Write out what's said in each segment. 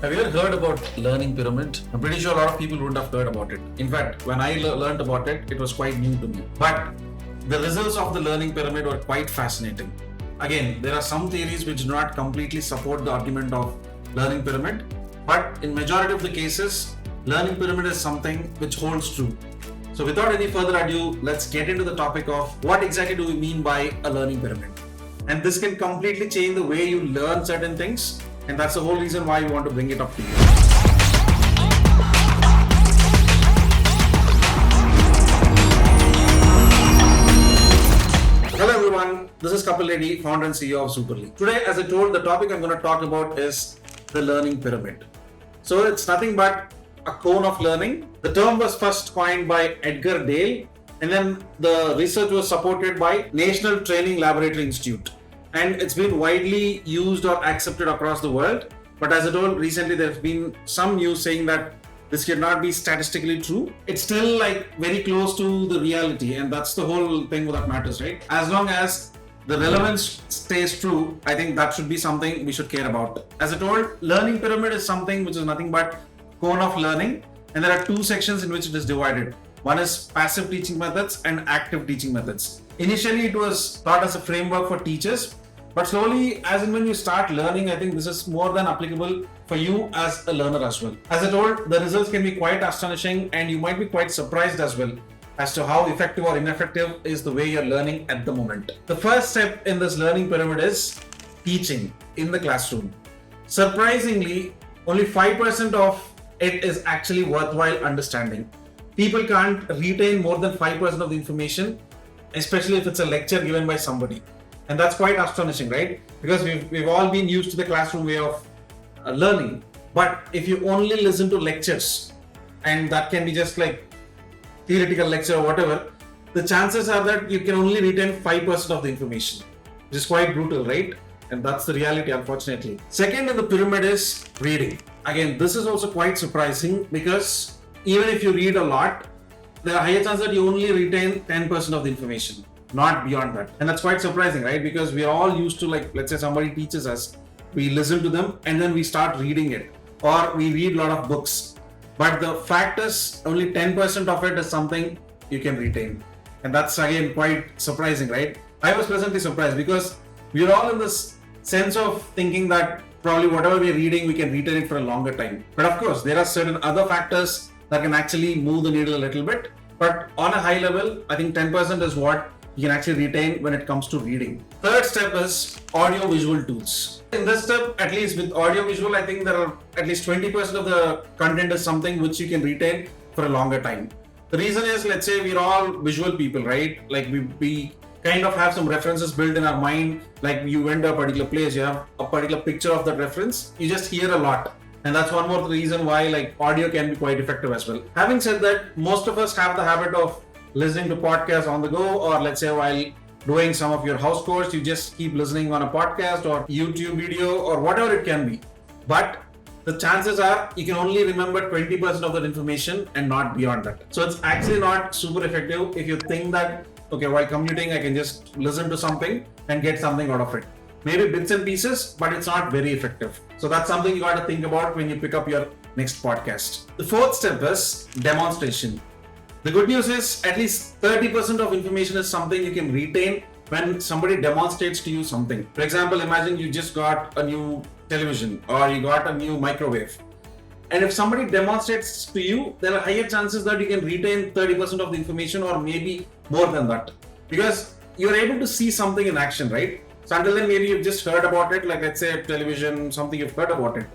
Have you ever heard about learning pyramid? I'm pretty sure a lot of people wouldn't have heard about it. In fact, when I learned about it, it was quite new to me. But the results of the learning pyramid were quite fascinating. Again, there are some theories which do not completely support the argument of learning pyramid, but in majority of the cases, learning pyramid is something which holds true. So without any further ado, let's get into the topic of what exactly do we mean by a learning pyramid. And this can completely change the way you learn certain things. And that's the whole reason why we want to bring it up to you. Hello everyone, this is Kapil Reddy, founder and CEO of Superly. Today, as I told, the topic I'm going to talk about is the learning pyramid. So it's nothing but a cone of learning. The term was first coined by Edgar Dale, and then the research was supported by National Training Laboratory Institute. And it's been widely used or accepted across the world. But as I told, recently there's been some news saying that this cannot be statistically true. It's still like very close to the reality, and that's the whole thing that matters, right? As long as the relevance stays true, I think that should be something we should care about. As I told, learning pyramid is something which is nothing but cone of learning, and there are two sections in which it is divided. One is passive teaching methods and active teaching methods. Initially, it was taught as a framework for teachers, but slowly, as and when you start learning, I think this is more than applicable for you as a learner as well. As I told, the results can be quite astonishing, and you might be quite surprised as well as to how effective or ineffective is the way you're learning at the moment. The first step in this learning pyramid is teaching in the classroom. Surprisingly, only 5% of it is actually worthwhile understanding. People can't retain more than 5% of the information, especially if it's a lecture given by somebody. And that's quite astonishing, right? Because we've all been used to the classroom way of learning. But if you only listen to lectures, and that can be just like theoretical lecture or whatever, the chances are that you can only retain 5% of the information, which is quite brutal, right? And that's the reality, unfortunately. Second in the pyramid is reading. Again, this is also quite surprising because even if you read a lot, there are higher chances that you only retain 10% of the information, not beyond that. And that's quite surprising, right? Because we are all used to, like, let's say somebody teaches us, we listen to them and then we start reading it, or we read a lot of books. But the fact is, only 10% of it is something you can retain. And that's again quite surprising, right? I was pleasantly surprised because we are all in this sense of thinking that probably whatever we're reading, we can retain it for a longer time. But of course, there are certain other factors that can actually move the needle a little bit. But on a high level, I think 10% is what you can actually retain when it comes to reading. Third step is audio-visual tools. In this step, at least with audio-visual, I think there are at least 20% of the content is something which you can retain for a longer time. The reason is, let's say we're all visual people, right? Like we kind of have some references built in our mind. Like you went to a particular place, you have a particular picture of that reference. You just hear a lot. And that's one more reason why like audio can be quite effective as well. Having said that, most of us have the habit of listening to podcasts on the go, or let's say while doing some of your house chores, you just keep listening on a podcast or YouTube video or whatever it can be. But the chances are you can only remember 20% of that information and not beyond that. So it's actually not super effective if you think that, okay, while commuting, I can just listen to something and get something out of it. Maybe bits and pieces, but it's not very effective. So that's something you got to think about when you pick up your next podcast. The fourth step is demonstration. The good news is at least 30% of information is something you can retain when somebody demonstrates to you something. For example, imagine you just got a new television or you got a new microwave. And if somebody demonstrates to you, there are higher chances that you can retain 30% of the information or maybe more than that. Because you're able to see something in action, right? So until then, maybe you've just heard about it, like let's say television, something you've heard about it.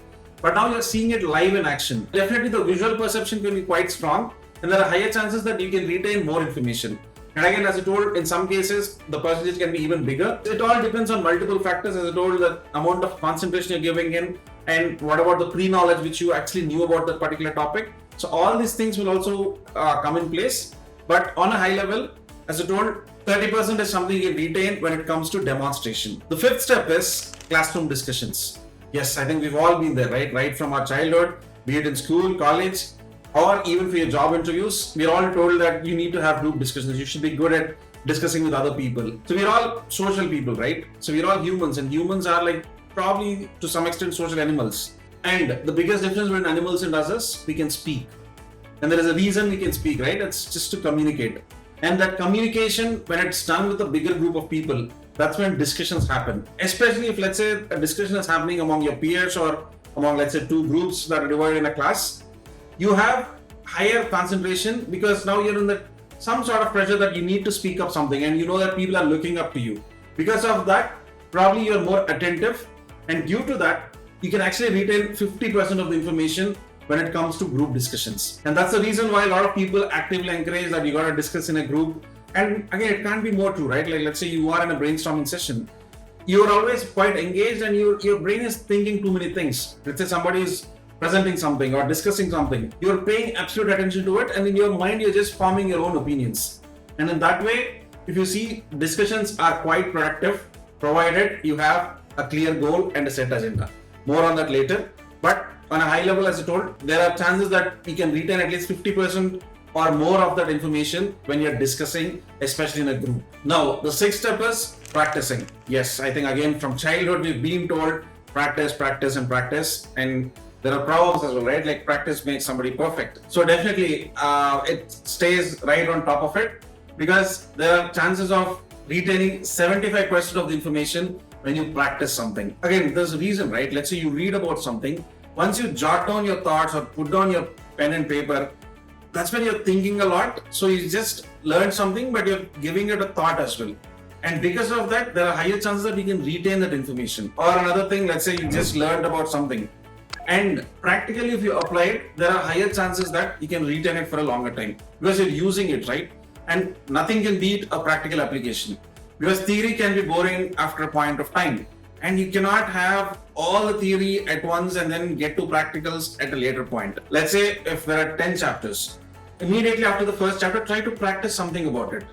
But now you're seeing it live in action. Definitely the visual perception can be quite strong. And there are higher chances that you can retain more information. And again, as I told, in some cases, the percentage can be even bigger. It all depends on multiple factors. As I told, the amount of concentration you're giving in, and what about the pre-knowledge which you actually knew about that particular topic. So all these things will also come in place. But on a high level, as I told, 30% is something you can retain when it comes to demonstration. The fifth step is classroom discussions. Yes, I think we've all been there, right? Right from our childhood, be it in school, college, or even for your job interviews, we're all told that you need to have group discussions. You should be good at discussing with other people. So we're all social people, right? So we're all humans, and humans are like probably to some extent social animals. And the biggest difference between animals and us is we can speak. And there is a reason we can speak, right? It's just to communicate. And that communication, when it's done with a bigger group of people, that's when discussions happen. Especially if, let's say, a discussion is happening among your peers or among, let's say, two groups that are divided in a class, you have higher concentration because now you're in some sort of pressure that you need to speak up something and you know that people are looking up to you. Because of that, probably you're more attentive, and due to that, you can actually retain 50% of the information when it comes to group discussions. And that's the reason why a lot of people actively encourage that you got to discuss in a group. And again, it can't be more true, right? Like, let's say you are in a brainstorming session. You're always quite engaged and your brain is thinking too many things. Let's say somebody is presenting something or discussing something. You're paying absolute attention to it, and in your mind, you're just forming your own opinions. And in that way, if you see, discussions are quite productive, provided you have a clear goal and a set agenda. More on that later. But on a high level, as I told, there are chances that you can retain at least 50% or more of that information when you're discussing, especially in a group. Now, the sixth step is practicing. Yes, I think again from childhood we've been told practice, practice, and practice. And there are proverbs as well, right? Like practice makes somebody perfect. So definitely it stays right on top of it because there are chances of retaining 75% of the information when you practice something. Again, there's a reason, right? Let's say you read about something. Once you jot down your thoughts or put down your pen and paper, that's when you're thinking a lot. So you just learned something, but you're giving it a thought as well. And because of that, there are higher chances that you can retain that information. Or another thing, let's say you just learned about something. And practically, if you apply it, there are higher chances that you can retain it for a longer time because you're using it, right? And nothing can beat a practical application because theory can be boring after a point of time. And you cannot have all the theory at once and then get to practicals at a later point. Let's say if there are 10 chapters, immediately after the first chapter, try to practice something about it.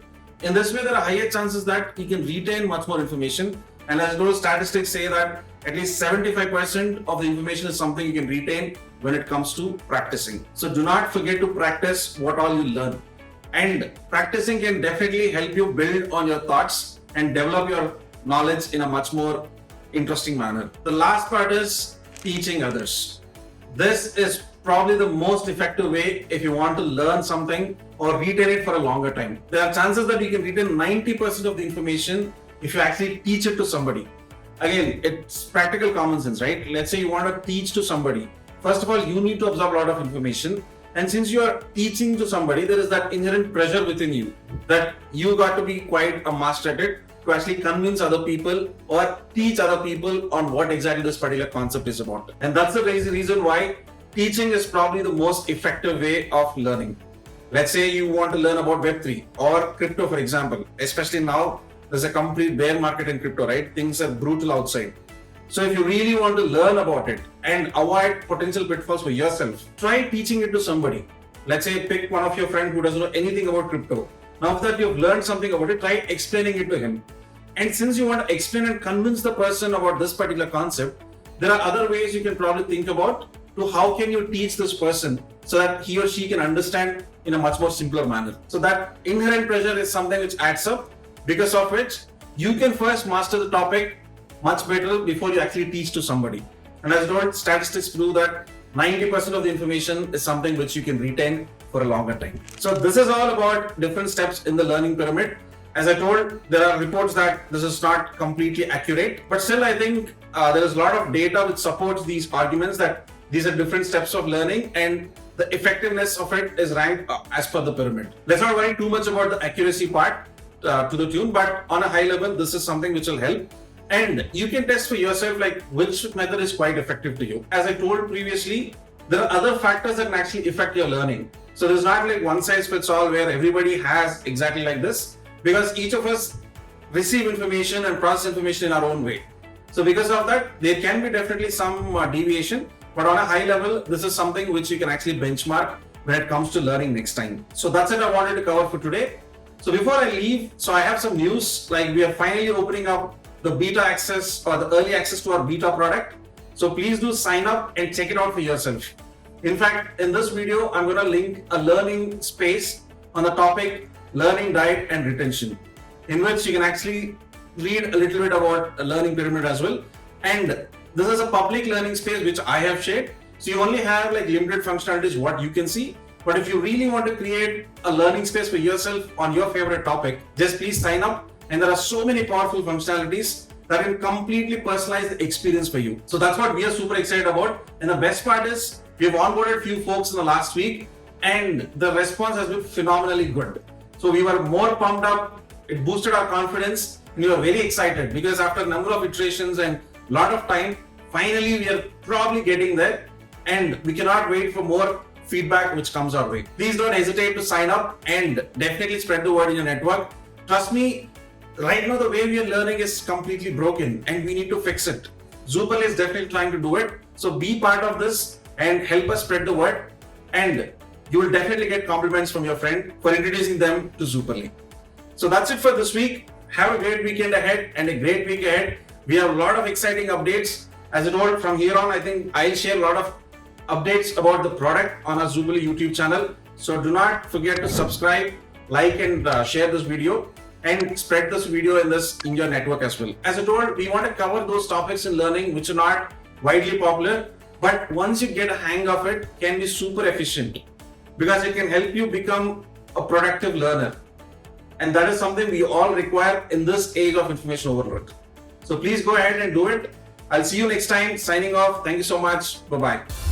In this way, there are higher chances that you can retain much more information. And as those statistics say that at least 75% of the information is something you can retain when it comes to practicing. So do not forget to practice what all you learn. And practicing can definitely help you build on your thoughts and develop your knowledge in a much more interesting manner. The last part is teaching others. This is probably the most effective way if you want to learn something or retain it for a longer time. There are chances that you can retain 90% of the information if you actually teach it to somebody. Again, it's practical common sense, right? Let's say you want to teach to somebody. First of all, you need to absorb a lot of information. And since you are teaching to somebody, there is that inherent pressure within you that you got to be quite a master at it to actually convince other people or teach other people on what exactly this particular concept is about. And that's the reason why teaching is probably the most effective way of learning. Let's say you want to learn about Web3 or crypto, for example. Especially now, there's a complete bear market in crypto, right? Things are brutal outside. So if you really want to learn about it and avoid potential pitfalls for yourself, try teaching it to somebody. Let's say pick one of your friends who doesn't know anything about crypto. Now that you've learned something about it, try explaining it to him. And since you want to explain and convince the person about this particular concept, there are other ways you can probably think about to how can you teach this person so that he or she can understand in a much more simpler manner. So that inherent pressure is something which adds up, because of which you can first master the topic much better before you actually teach to somebody. And as told, statistics prove that 90% of the information is something which you can retain for a longer time. So this is all about different steps in the learning pyramid. As I told, there are reports that this is not completely accurate, but still I think there is a lot of data which supports these arguments that these are different steps of learning and the effectiveness of it is ranked as per the pyramid. Let's not worry too much about the accuracy part to the tune, but on a high level, this is something which will help. And you can test for yourself like which method is quite effective to you. As I told previously, there are other factors that can actually affect your learning. So there's not like one size fits all where everybody has exactly like this, because each of us receive information and process information in our own way. So because of that, there can be definitely some deviation, but on a high level, this is something which you can actually benchmark when it comes to learning next time. So that's it I wanted to cover for today. So before I leave, so I have some news, like we are finally opening up the beta access or the early access to our beta product. So please do sign up and check it out for yourself. In fact, in this video, I'm going to link a learning space on the topic learning diet and retention, in which you can actually read a little bit about a learning pyramid as well. And This is a public learning space which I have shared. So you only have like limited functionalities what you can see. But if you really want to create a learning space for yourself on your favorite topic, just please sign up. And there are so many powerful functionalities that can completely personalize the experience for you. So that's what we are super excited about. And the best part is we've onboarded a few folks in the last week and the response has been phenomenally good. So we were more pumped up. It boosted our confidence and we were very excited because after a number of iterations and a lot of time, finally we are probably getting there and we cannot wait for more feedback which comes our way. Please don't hesitate to sign up and definitely spread the word in your network. Trust me, right now the way we are learning is completely broken and we need to fix it. Zoopal is definitely trying to do it. So be part of this and help us spread the word, and you will definitely get compliments from your friend for introducing them to Zoopal. So that's it for this week. Have a great weekend ahead and a great week ahead. We have a lot of exciting updates. As I told, from here on, I think I'll share a lot of updates about the product on our Zoopal YouTube channel. So do not forget to subscribe, like and share this video and spread this video in your network as well. As I told, we want to cover those topics in learning which are not widely popular, but once you get a hang of it, can be super efficient because it can help you become a productive learner. And that is something we all require in this age of information overload. So please go ahead and do it. I'll see you next time. Signing off. Thank you so much. Bye-bye.